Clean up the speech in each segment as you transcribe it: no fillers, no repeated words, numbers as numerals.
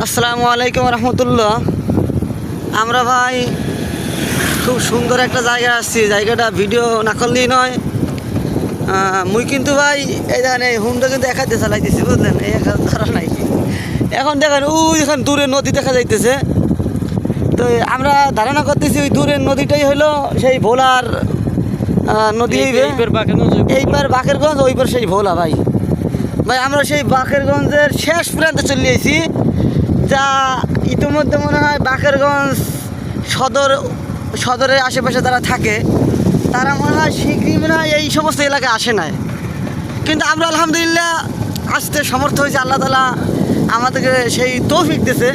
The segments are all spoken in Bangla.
আসসালামু আলাইকুম রহমতুল্লাহ। আমরা ভাই খুব সুন্দর একটা জায়গায় আসছি। জায়গাটা ভিডিও না করলেই নয়। মুই কিন্তু ভাই এই দেখেন এই হুন্ডা কিন্তু একাতে চালাইতেছি, বুঝলেন? এই একা ধরা নাই। এখন দেখেন ওই দেখেন দূরে নদী দেখা যাইতেছে। তো আমরা ধারণা করতেছি ওই দূরের নদীটাই হলো সেই ভোলার নদী। এইবার বাকেরগঞ্জ, ওইবার সেই ভোলা। ভাই ভাই আমরা সেই বাকেরগঞ্জের শেষ প্রান্তে চলে এসেছি। যা ইতিমধ্যে মনে হয় বাকেরগঞ্জ সদরের আশেপাশে যারা থাকে তারা মনে হয় শীঘ্রই মনে হয় এই সমস্ত এলাকায় আসে না। কিন্তু আমরা আলহামদুলিল্লাহ আসতে সমর্থ হয়েছি। আল্লাহ তাআলা আমাদেরকে সেই তৌফিক দিয়েছে।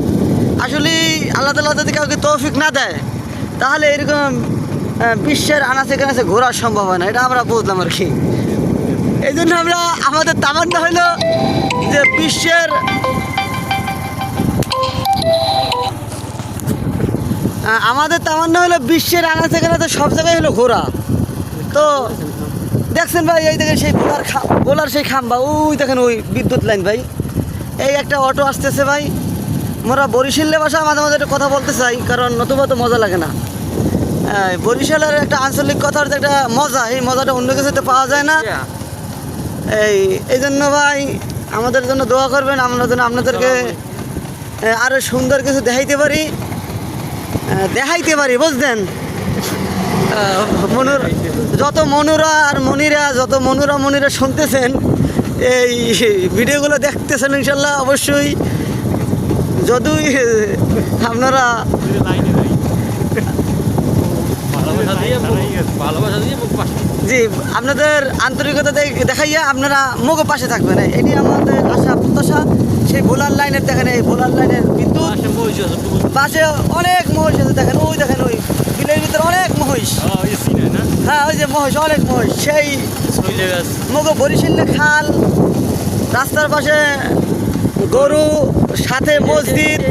আসলে আল্লাহ তাআলা যদি কাউকে তৌফিক না দেয় তাহলে এরকম বিশ্বের আনাচে কানাচে ঘোরা সম্ভব হয় না। এটা আমরা বুঝলাম আর কি। এই জন্য আমরা আমাদের তামান্না হলো যে বিশ্বের আনাচে কানাচে সব জায়গায় হলো ঘোরা। তো দেখছেন ভাই, এই দেখেন সেই বোলার সেই খাম্বা, ওই দেখেন ওই বিদ্যুৎ লাইন। ভাই এই একটা অটো আসতেছে। ভাই মোরা বরিশালে ভাষা মাঝে মাঝে একটা কথা বলতে চাই, কারণ নতুবা তো মজা লাগে না। বরিশালের একটা আঞ্চলিক কথার যে একটা মজা, এই মজাটা অন্য কিছুতে পাওয়া যায় না। এই জন্য ভাই আমাদের জন্য দোয়া করবেন, আমরা যেন আপনাদেরকে আরও সুন্দর কিছু দেখাইতে পারি, বুঝলেন? যত মনিরা শুনতেছেন, এই ভিডিওগুলো দেখতেছেন, ইনশাল্লাহ অবশ্যই যদি আপনারা জি আপনাদের আন্তরিকতা দেখাইয়া আপনারা মুখ পাশে থাকবেন, এটি আমাদের আশা প্রত্যাশা। সেই ভোলার লাইনের দেখেন, এই ভোলার লাইনের বিদ্যুৎ পাশে অনেক মহিষ আছে। দেখেন ওই দেখেন ওই বিলের ভিতরে অনেক মহিষ। হ্যাঁ ওই যে মহিষ, অনেক মহিষ। সেই মুখ বরিশালে খাল, রাস্তার পাশে গরু, সাথে মসজিদ।